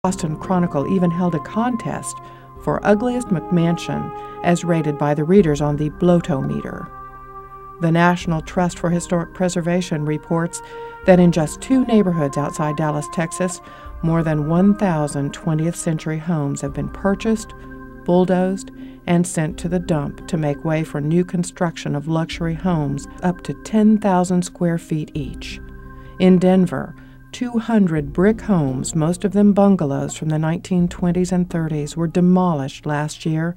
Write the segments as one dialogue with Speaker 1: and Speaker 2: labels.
Speaker 1: Boston Chronicle even held a contest for ugliest McMansion as rated by the readers on the Blotometer. The National Trust for Historic Preservation reports that in just 2 neighborhoods outside Dallas, Texas, more than 1,000 20th century homes have been purchased, bulldozed, and sent to the dump to make way for new construction of luxury homes up to 10,000 square feet each. In Denver, 200 brick homes, most of them bungalows from the 1920s and 30s, were demolished last year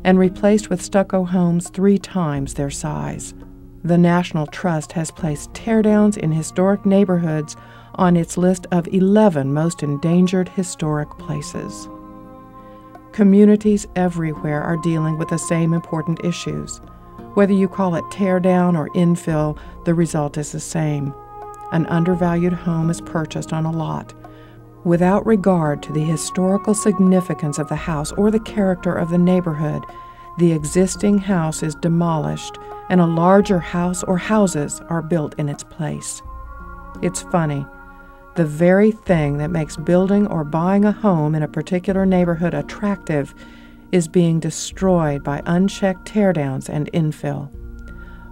Speaker 1: and replaced with stucco homes 3 times their size. The National Trust has placed teardowns in historic neighborhoods on its list of 11 most endangered historic places. Communities everywhere are dealing with the same important issues. Whether you call it tear down or infill, the result is the same. An undervalued home is purchased on a lot. Without regard to the historical significance of the house or the character of the neighborhood, the existing house is demolished and a larger house or houses are built in its place. It's funny. The very thing that makes building or buying a home in a particular neighborhood attractive is being destroyed by unchecked teardowns and infill.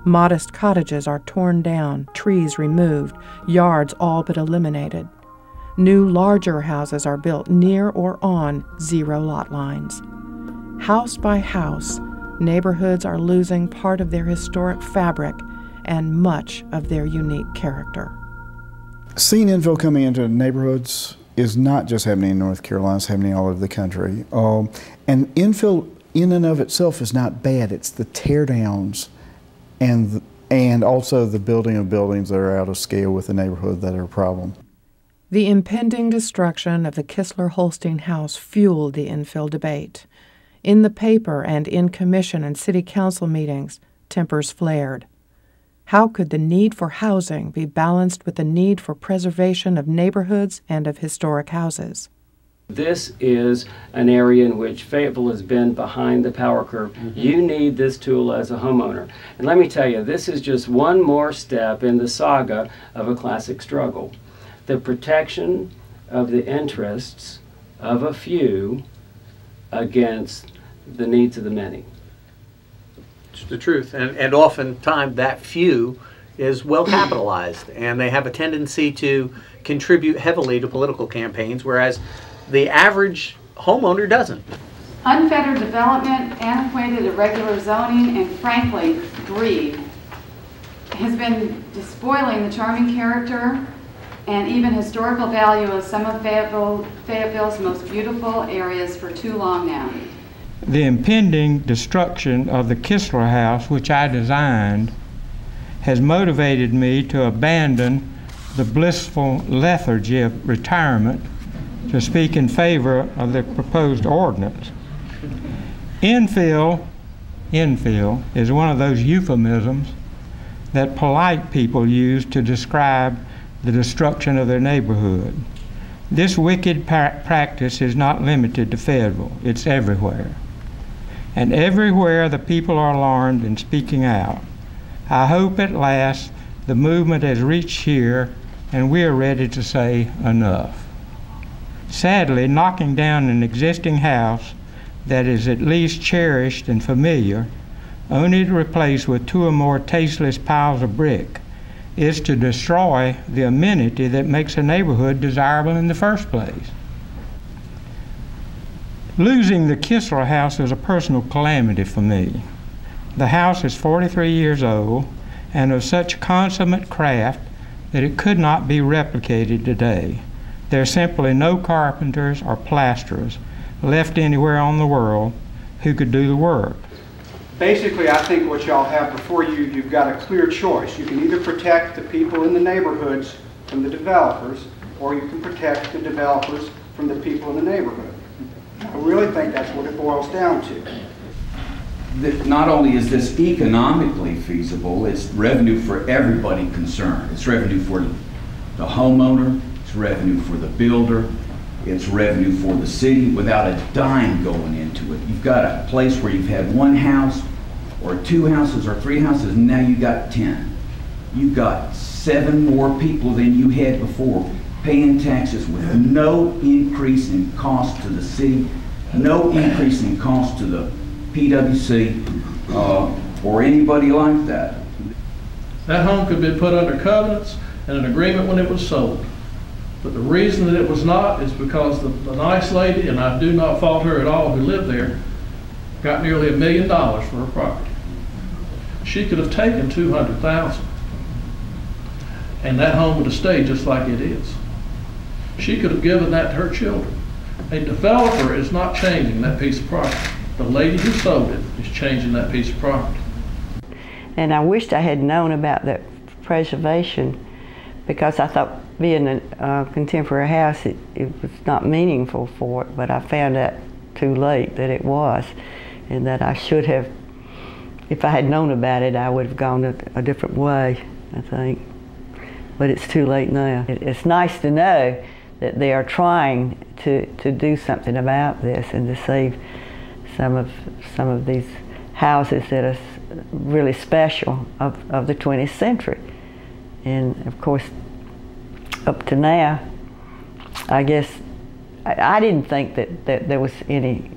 Speaker 1: Modest cottages are torn down, trees removed, yards all but eliminated. New, larger houses are built near or on zero lot lines. House by house, neighborhoods are losing part of their historic fabric and much of their unique character.
Speaker 2: Seeing infill coming into neighborhoods is not just happening in North Carolina, it's happening all over the country. And infill in and of itself is not bad. It's the teardowns and also the building of buildings that are out of scale with the neighborhood that are a problem.
Speaker 1: The impending destruction of the Kistler-Holstein house fueled the infill debate. In the paper and in commission and city council meetings, tempers flared. How could the need for housing be balanced with the need for preservation of neighborhoods and of historic houses?
Speaker 3: This is an area in which Fayetteville has been behind the power curve. You need this tool as a homeowner. And let me tell you, this is just one more step in the saga of a classic struggle. The protection of the interests of a few against the needs of the many.
Speaker 4: It's the truth, and oftentimes that few is well capitalized, and they have a tendency to contribute heavily to political campaigns, whereas the average homeowner doesn't.
Speaker 5: Unfettered development, antiquated irregular zoning, and frankly, greed has been despoiling the charming character and even historical value of some of Fayetteville's most beautiful areas for too long now.
Speaker 6: The impending destruction of the Kistler house, which I designed, has motivated me to abandon the blissful lethargy of retirement to speak in favor of the proposed ordinance. Infill is one of those euphemisms that polite people use to describe the destruction of their neighborhood. This wicked practice is not limited to Fayetteville, it's everywhere. And everywhere the people are alarmed and speaking out. I hope at last the movement has reached here and we are ready to say enough. Sadly, knocking down an existing house that is at least cherished and familiar, only to replace with 2 or more tasteless piles of brick, is to destroy the amenity that makes a neighborhood desirable in the first place. Losing the Kistler house is a personal calamity for me. The house is 43 years old and of such consummate craft that it could not be replicated today. There are simply no carpenters or plasterers left anywhere on the world who could do the work.
Speaker 7: Basically, I think what y'all have before you, you've got a clear choice. You can either protect the people in the neighborhoods from the developers, or you can protect the developers from the people in the neighborhood. I really think that's what it boils down to.
Speaker 8: Not only is this economically feasible, it's revenue for everybody concerned. It's revenue for the homeowner, it's revenue for the builder, it's revenue for the city without a dime going into it. You've got a place where you've had 1 house or 2 houses or 3 houses, and now you've got 10. You've got 7 more people than you had before paying taxes with no increase in cost to the city, no increase in cost to the PWC, or anybody like that.
Speaker 9: That home could be put under covenants and an agreement when it was sold. But the reason that it was not is because the nice lady, and I do not fault her at all, who lived there, got nearly $1 million for her property. She could have taken $200,000, and that home would have stayed just like it is. She could have given that to her children. A developer is not changing that piece of property. The lady who sold it is changing that piece of property.
Speaker 10: And I wished I had known about the preservation, because I thought being a contemporary house, it was not meaningful for it, but I found out too late that it was, and that I should have, if I had known about it, I would have gone a different way, I think. But it's too late now. It's nice to know that they are trying to do something about this and to save some of these houses that are really special of the 20th century. And of course, up to now, I guess, I didn't think that there was any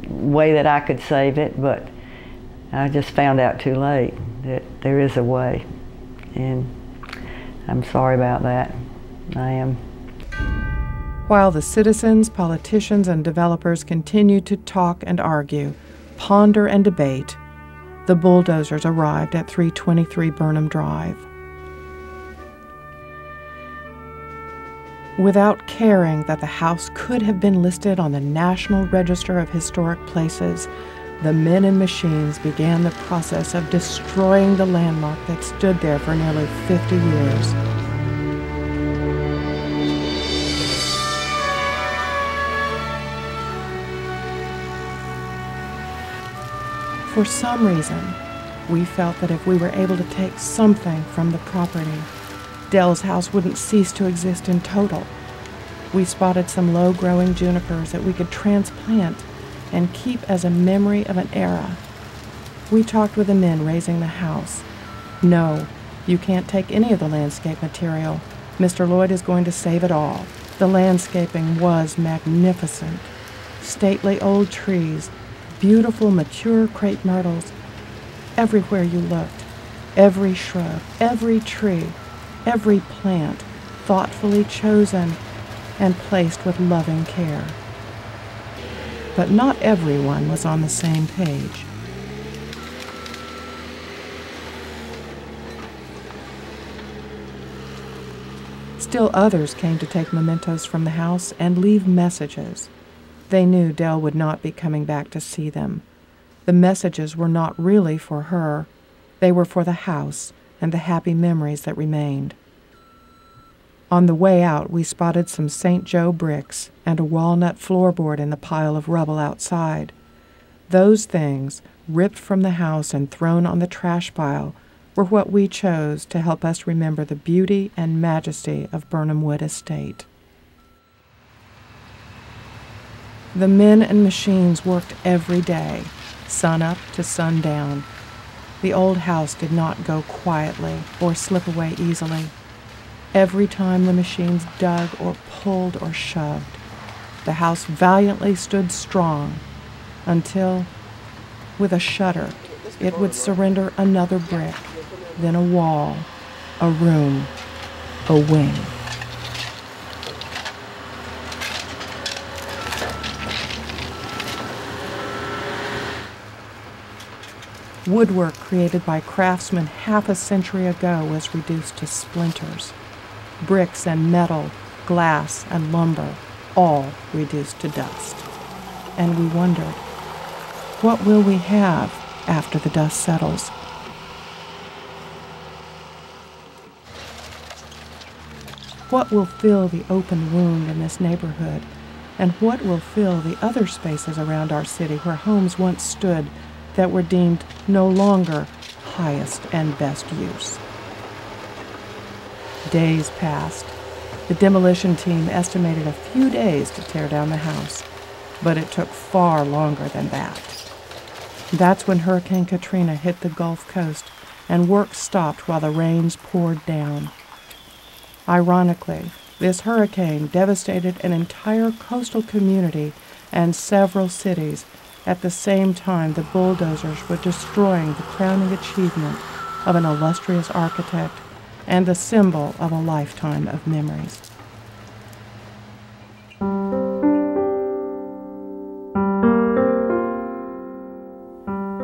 Speaker 10: way that I could save it, but I just found out too late that there is a way. And I'm sorry about that. I am.
Speaker 1: While the citizens, politicians, and developers continued to talk and argue, ponder and debate, the bulldozers arrived at 323 Burnham Drive. Without caring that the house could have been listed on the National Register of Historic Places, the men and machines began the process of destroying the landmark that stood there for nearly 50 years. For some reason, we felt that if we were able to take something from the property, Dell's house wouldn't cease to exist in total. We spotted some low-growing junipers that we could transplant and keep as a memory of an era. We talked with the men raising the house. No, you can't take any of the landscape material. Mr. Lloyd is going to save it all. The landscaping was magnificent. Stately old trees, beautiful mature crepe myrtles. Everywhere you looked, every shrub, every tree, every plant, thoughtfully chosen and placed with loving care. But not everyone was on the same page. Still others came to take mementos from the house and leave messages. They knew Dell would not be coming back to see them. The messages were not really for her. They were for the house and the happy memories that remained. On the way out, we spotted some St. Joe bricks and a walnut floorboard in the pile of rubble outside. Those things, ripped from the house and thrown on the trash pile, were what we chose to help us remember the beauty and majesty of Burnham Wood Estate. The men and machines worked every day, sun up to sundown. The old house did not go quietly or slip away easily. Every time the machines dug or pulled or shoved, the house valiantly stood strong until, with a shudder, it would surrender another brick, then a wall, a room, a wing. Woodwork created by craftsmen half a century ago was reduced to splinters. Bricks and metal, glass and lumber, all reduced to dust. And we wondered, what will we have after the dust settles? What will fill the open wound in this neighborhood? And what will fill the other spaces around our city where homes once stood that were deemed no longer highest and best use? Days passed. The demolition team estimated a few days to tear down the house, but it took far longer than that. That's when Hurricane Katrina hit the Gulf Coast and work stopped while the rains poured down. Ironically, this hurricane devastated an entire coastal community and several cities at the same time the bulldozers were destroying the crowning achievement of an illustrious architect and the symbol of a lifetime of memories.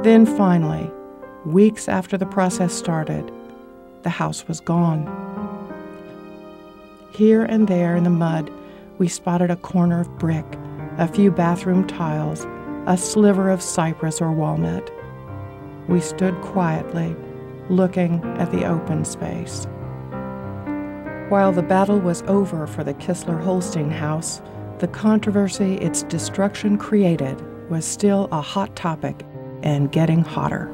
Speaker 1: Then finally, weeks after the process started, the house was gone. Here and there in the mud, we spotted a corner of brick, a few bathroom tiles, a sliver of cypress or walnut. We stood quietly, looking at the open space. While the battle was over for the Kistler-Holstein house, the controversy its destruction created was still a hot topic and getting hotter.